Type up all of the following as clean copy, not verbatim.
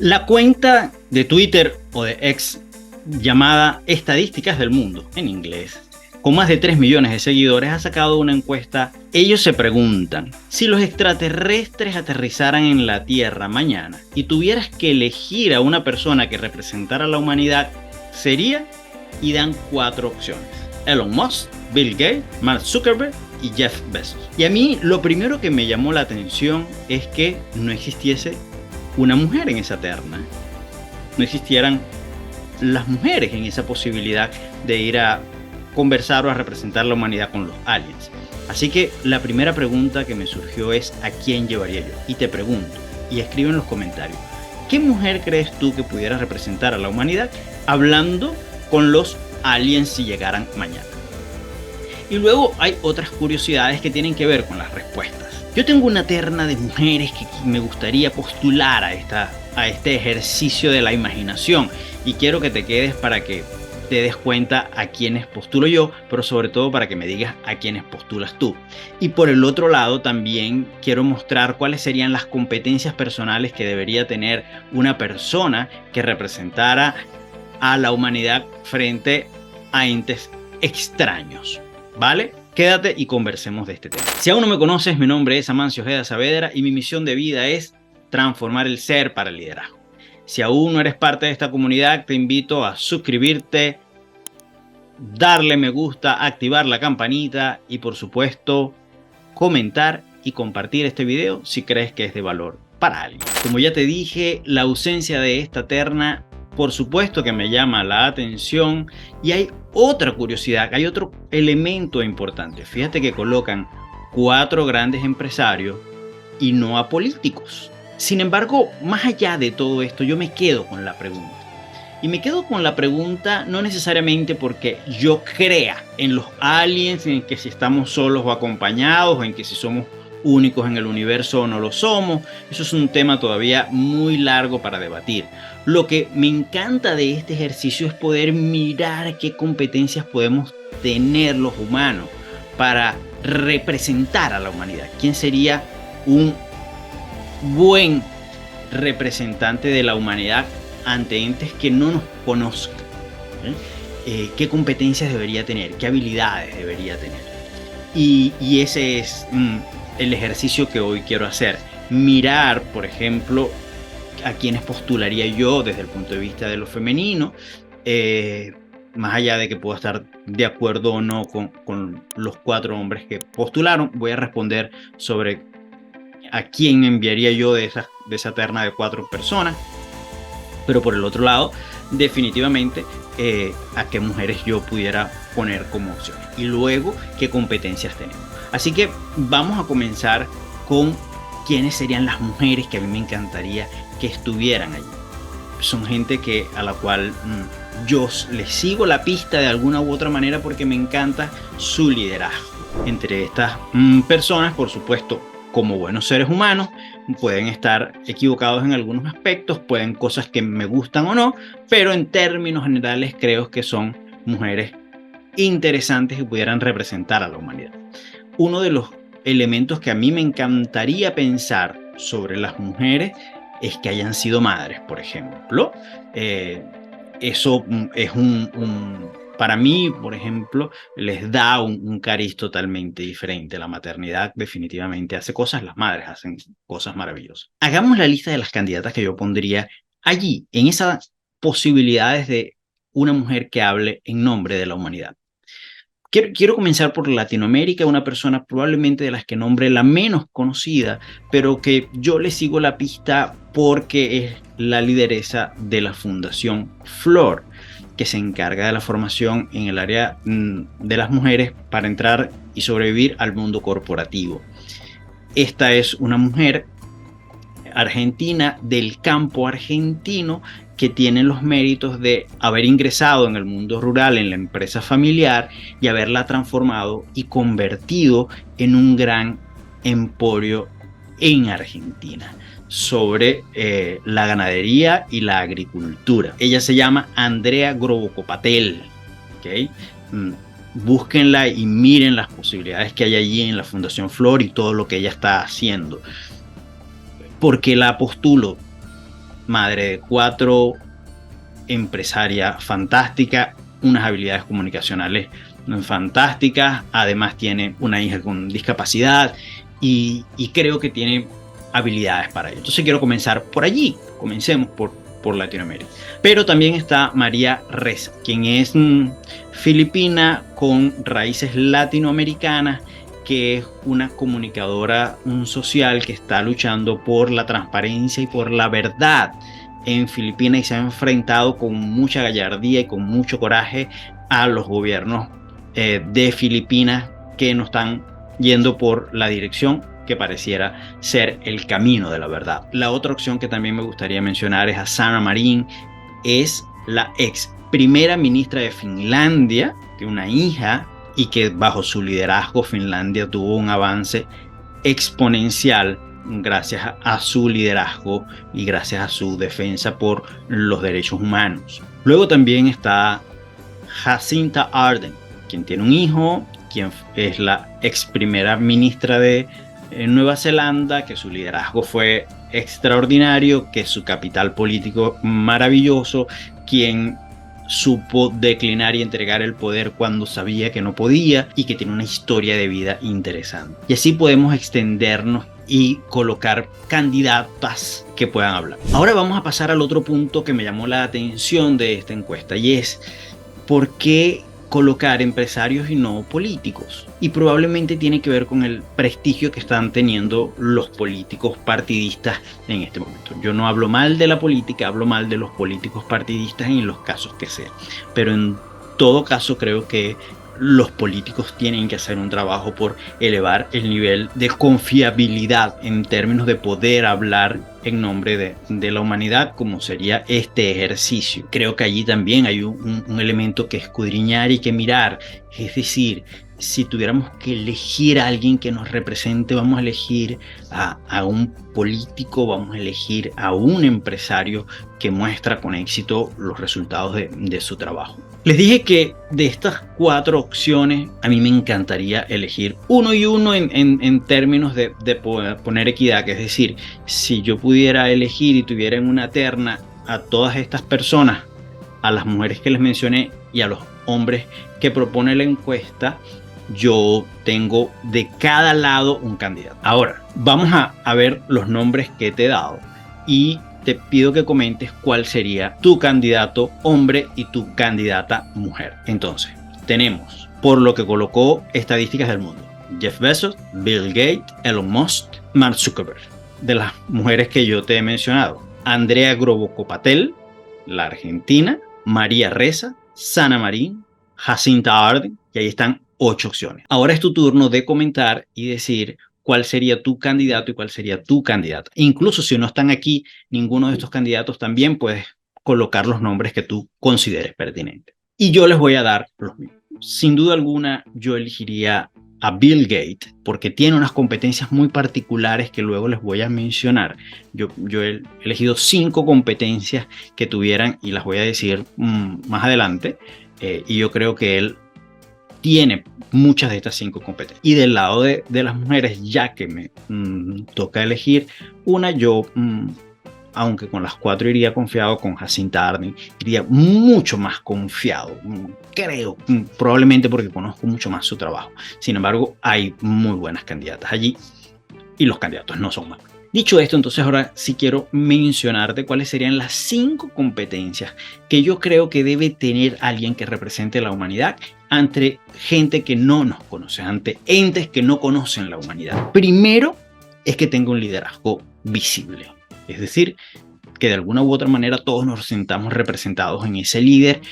La cuenta de Twitter o de X llamada Estadísticas del Mundo, en inglés, con más de 3 millones de seguidores, ha sacado una encuesta. Ellos se preguntan, si los extraterrestres aterrizaran en la Tierra mañana y tuvieras que elegir a una persona que representara a la humanidad, sería, y dan 4 opciones: Elon Musk, Bill Gates, Mark Zuckerberg y Jeff Bezos. Y a mí lo primero que me llamó la atención es que no existiese una mujer en esa terna. No existieran las mujeres en esa posibilidad de ir a conversar o a representar la humanidad con los aliens. Así que la primera pregunta que me surgió es: ¿a quién llevaría yo? Y te pregunto, y escribe en los comentarios, ¿qué mujer crees tú que pudiera representar a la humanidad hablando con los aliens si llegaran mañana? Y luego hay otras curiosidades que tienen que ver con las respuestas. Yo tengo una terna de mujeres que me gustaría postular a este ejercicio de la imaginación, y quiero que te quedes para que te des cuenta a quiénes postulo yo, pero sobre todo para que me digas a quiénes postulas tú. Y por el otro lado también quiero mostrar cuáles serían las competencias personales que debería tener una persona que representara a la humanidad frente a entes extraños, ¿vale? Quédate y conversemos de este tema. Si aún no me conoces, mi nombre es Amancio Ojeda Saavedra y mi misión de vida es transformar el ser para el liderazgo. Si aún no eres parte de esta comunidad, te invito a suscribirte, darle me gusta, activar la campanita y, por supuesto, comentar y compartir este video si crees que es de valor para alguien. Como ya te dije, la ausencia de esta terna, por supuesto que me llama la atención, y hay otra curiosidad, hay otro elemento importante. Fíjate que colocan 4 grandes empresarios y no a políticos. Sin embargo, más allá de todo esto, yo me quedo con la pregunta. Y me quedo con la pregunta no necesariamente porque yo crea en los aliens, en que si estamos solos o acompañados, en que si somos únicos en el universo o no lo somos. Eso es un tema todavía muy largo para debatir. Lo que me encanta de este ejercicio es poder mirar qué competencias podemos tener los humanos para representar a la humanidad. ¿Quién sería un buen representante de la humanidad ante entes que no nos conozcan? ¿Qué competencias debería tener? ¿Qué habilidades debería tener? Y ese es el ejercicio que hoy quiero hacer. Mirar, por ejemplo, a quienes postularía yo desde el punto de vista de lo femenino, más allá de que pueda estar de acuerdo o no con los 4 hombres que postularon. Voy a responder sobre a quién enviaría yo de esa terna de 4 personas, pero por el otro lado, definitivamente a qué mujeres yo pudiera poner como opciones, y luego qué competencias tenemos. Así que vamos a comenzar con quiénes serían las mujeres que a mí me encantaría que estuvieran allí. Son gente a la cual yo les sigo la pista de alguna u otra manera porque me encanta su liderazgo. Entre estas personas, por supuesto, como buenos seres humanos, pueden estar equivocados en algunos aspectos, pueden cosas que me gustan o no, pero en términos generales creo que son mujeres interesantes que pudieran representar a la humanidad. Uno de los elementos que a mí me encantaría pensar sobre las mujeres es que hayan sido madres, por ejemplo. Eso es para mí, por ejemplo, les da un cariz totalmente diferente. La maternidad definitivamente hace cosas, las madres hacen cosas maravillosas. Hagamos la lista de las candidatas que yo pondría allí, en esas posibilidades de una mujer que hable en nombre de la humanidad. Quiero comenzar por Latinoamérica, una persona probablemente de las que nombre la menos conocida, pero que yo le sigo la pista porque es la lideresa de la Fundación Flor, que se encarga de la formación en el área de las mujeres para entrar y sobrevivir al mundo corporativo. Esta es una mujer argentina del campo argentino que tiene los méritos de haber ingresado en el mundo rural, en la empresa familiar, y haberla transformado y convertido en un gran emporio en Argentina sobre la ganadería y la agricultura. Ella se llama Andrea Grobocopatel, ¿okay? Búsquenla y miren las posibilidades que hay allí en la Fundación Flor y todo lo que ella está haciendo. ¿Por qué la postulo? madre de 4, empresaria fantástica, unas habilidades comunicacionales fantásticas, además tiene una hija con discapacidad y creo que tiene habilidades para ello. Entonces quiero comenzar por allí, comencemos por Latinoamérica. Pero también está María Ressa, quien es filipina con raíces latinoamericanas, que es una comunicadora social que está luchando por la transparencia y por la verdad en Filipinas y se ha enfrentado con mucha gallardía y con mucho coraje a los gobiernos de Filipinas que no están yendo por la dirección que pareciera ser el camino de la verdad. La otra opción que también me gustaría mencionar es a Sanna Marin, es la ex primera ministra de Finlandia, que una hija, y que bajo su liderazgo Finlandia tuvo un avance exponencial gracias a su liderazgo y gracias a su defensa por los derechos humanos. Luego también está Jacinta Ardern, quien tiene un hijo, quien es la ex primera ministra de Nueva Zelanda, que su liderazgo fue extraordinario, que su capital político maravilloso, quien supo declinar y entregar el poder cuando sabía que no podía y que tiene una historia de vida interesante. Y así podemos extendernos y colocar candidatas que puedan hablar. Ahora vamos a pasar al otro punto que me llamó la atención de esta encuesta y es ¿por qué colocar empresarios y no políticos? Y probablemente tiene que ver con el prestigio que están teniendo los políticos partidistas en este momento. Yo no hablo mal de la política, hablo mal de los políticos partidistas en los casos que sean. Pero en todo caso creo que los políticos tienen que hacer un trabajo por elevar el nivel de confiabilidad en términos de poder hablar en nombre de la humanidad, como sería este ejercicio. Creo que allí también hay un elemento que escudriñar y que mirar, es decir, si tuviéramos que elegir a alguien que nos represente, vamos a elegir a un político, vamos a elegir a un empresario que muestra con éxito los resultados de su trabajo. Les dije que de estas 4 opciones a mí me encantaría elegir uno y uno en términos de poner equidad, que es decir, si yo pudiera elegir y tuviera en una terna a todas estas personas, a las mujeres que les mencioné y a los hombres que propone la encuesta, yo tengo de cada lado un candidato. Ahora, vamos a ver los nombres que te he dado y te pido que comentes cuál sería tu candidato hombre y tu candidata mujer. Entonces, tenemos, por lo que colocó Estadísticas del Mundo, Jeff Bezos, Bill Gates, Elon Musk, Mark Zuckerberg. De las mujeres que yo te he mencionado, Andrea Groboco-Patel, la argentina, María Ressa, Sanna Marin, Jacinta Ardern, y ahí están 8 opciones. Ahora es tu turno de comentar y decir cuál sería tu candidato y cuál sería tu candidata. Incluso si no están aquí ninguno de estos candidatos, también puedes colocar los nombres que tú consideres pertinentes. Y yo les voy a dar los mismos. Sin duda alguna, yo elegiría a Bill Gates porque tiene unas competencias muy particulares que luego les voy a mencionar. Yo he elegido 5 competencias que tuvieran y las voy a decir más adelante. Y yo creo que él tiene muchas de estas 5 competencias. Y del lado de las mujeres, ya que me toca elegir una, yo, aunque con las 4 iría confiado, con Jacinta Ardern iría mucho más confiado. Creo, probablemente porque conozco mucho más su trabajo. Sin embargo, hay muy buenas candidatas allí y los candidatos no son malos. Dicho esto, entonces ahora sí quiero mencionarte cuáles serían las 5 competencias que yo creo que debe tener alguien que represente la humanidad ante gente que no nos conoce, ante entes que no conocen la humanidad. Primero es que tenga un liderazgo visible, es decir, que de alguna u otra manera todos nos sintamos representados en ese líder,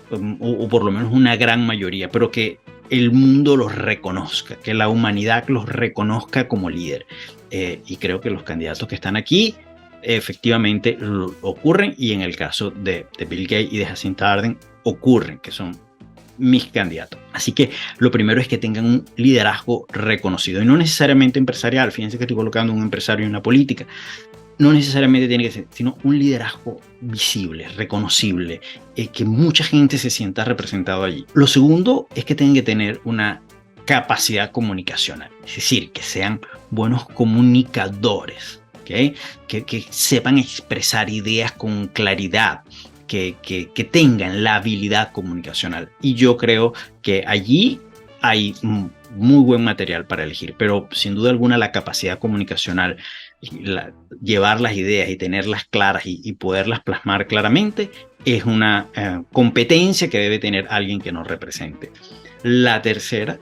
o por lo menos una gran mayoría, pero que el mundo los reconozca, que la humanidad los reconozca como líder. Y creo que los candidatos que están aquí efectivamente ocurren, y en el caso de Bill Gates y de Jacinta Ardern ocurren, que son mis candidatos. Así que lo primero es que tengan un liderazgo reconocido y no necesariamente empresarial. Fíjense que estoy colocando un empresario en la política. No necesariamente tiene que ser, sino un liderazgo visible, reconocible, que mucha gente se sienta representado allí. Lo segundo es que tengan que tener una capacidad comunicacional, es decir, que sean buenos comunicadores. ¿ok? Que sepan expresar ideas con claridad, que tengan la habilidad comunicacional. Y yo creo que allí hay muy buen material para elegir, pero sin duda alguna la capacidad comunicacional, llevar las ideas y tenerlas claras y poderlas plasmar claramente es una competencia que debe tener alguien que nos represente. La tercera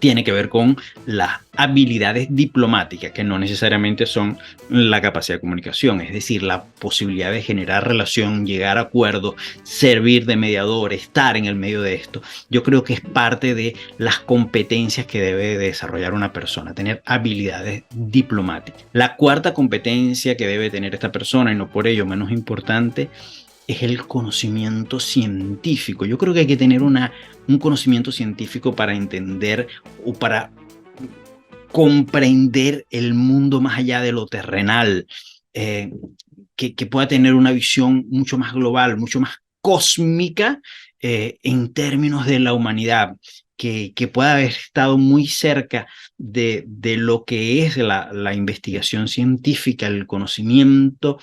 tiene que ver con las habilidades diplomáticas, que no necesariamente son la capacidad de comunicación, es decir, la posibilidad de generar relación, llegar a acuerdos, servir de mediador, estar en el medio de esto. Yo creo que es parte de las competencias que debe desarrollar una persona, tener habilidades diplomáticas. La cuarta competencia que debe tener esta persona, y no por ello menos importante, es el conocimiento científico. Yo creo que hay que tener un conocimiento científico para entender o para comprender el mundo más allá de lo terrenal, que pueda tener una visión mucho más global, mucho más cósmica en términos de la humanidad, que pueda haber estado muy cerca de lo que es la investigación científica, el conocimiento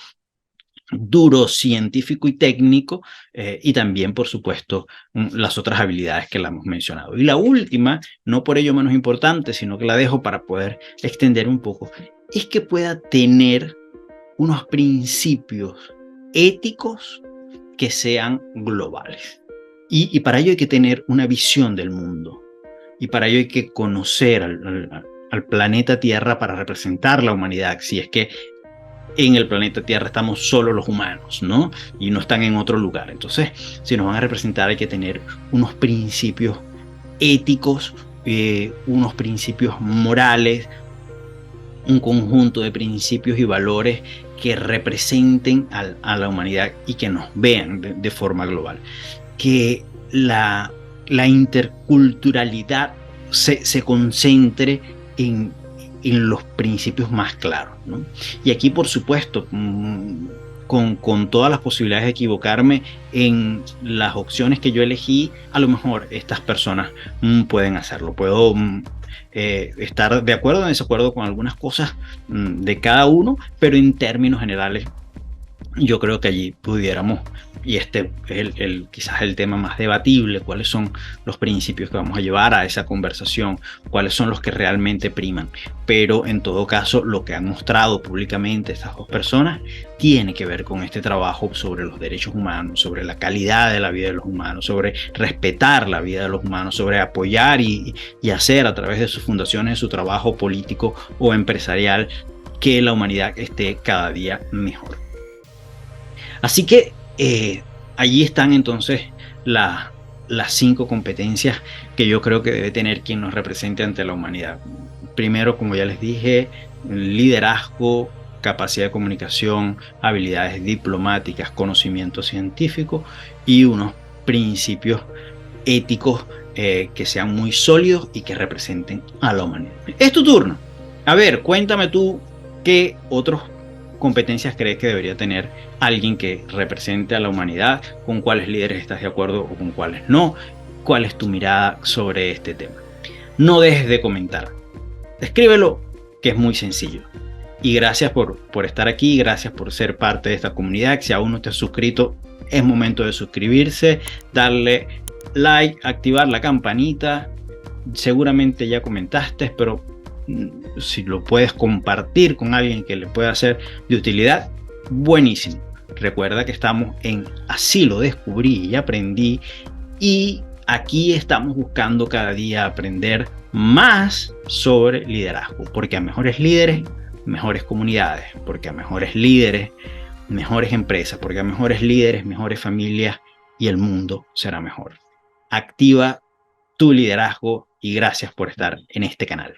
duro, científico y técnico, y también, por supuesto, las otras habilidades que la hemos mencionado. Y la última, no por ello menos importante, sino que la dejo para poder extender un poco, es que pueda tener unos principios éticos que sean globales. Y para ello hay que tener una visión del mundo. Y para ello hay que conocer al planeta Tierra para representar la humanidad, si es que en el planeta Tierra estamos solo los humanos, ¿no? Y no están en otro lugar. Entonces, si nos van a representar, hay que tener unos principios éticos, unos principios morales, un conjunto de principios y valores que representen a la humanidad y que nos vean de forma global. Que la interculturalidad se concentre en los principios más claros, ¿no? Y aquí, por supuesto, con todas las posibilidades de equivocarme en las opciones que yo elegí, a lo mejor estas personas pueden hacerlo. Puedo estar de acuerdo o en desacuerdo con algunas cosas de cada uno, pero en términos generales yo creo que allí pudiéramos, y este es quizás el tema más debatible, cuáles son los principios que vamos a llevar a esa conversación, cuáles son los que realmente priman. Pero en todo caso, lo que han mostrado públicamente estas dos personas tiene que ver con este trabajo sobre los derechos humanos, sobre la calidad de la vida de los humanos, sobre respetar la vida de los humanos, sobre apoyar y hacer a través de sus fundaciones, de su trabajo político o empresarial, que la humanidad esté cada día mejor. Así que allí están entonces las 5 competencias que yo creo que debe tener quien nos represente ante la humanidad. Primero, como ya les dije, liderazgo, capacidad de comunicación, habilidades diplomáticas, conocimiento científico y unos principios éticos que sean muy sólidos y que representen a la humanidad. Es tu turno. A ver, cuéntame tú qué otros competencias crees que debería tener alguien que represente a la humanidad, con cuáles líderes estás de acuerdo o con cuáles no, cuál es tu mirada sobre este tema. No dejes de comentar, escríbelo, que es muy sencillo. Y gracias por estar aquí, gracias por ser parte de esta comunidad. Si aún no te has suscrito, es momento de suscribirse, darle like, activar la campanita. Seguramente ya comentaste, pero si lo puedes compartir con alguien que le pueda ser de utilidad, buenísimo. Recuerda que estamos en Así lo descubrí y aprendí, y aquí estamos buscando cada día aprender más sobre liderazgo, porque a mejores líderes, mejores comunidades, porque a mejores líderes, mejores empresas, porque a mejores líderes, mejores familias, y el mundo será mejor. Activa tu liderazgo y gracias por estar en este canal.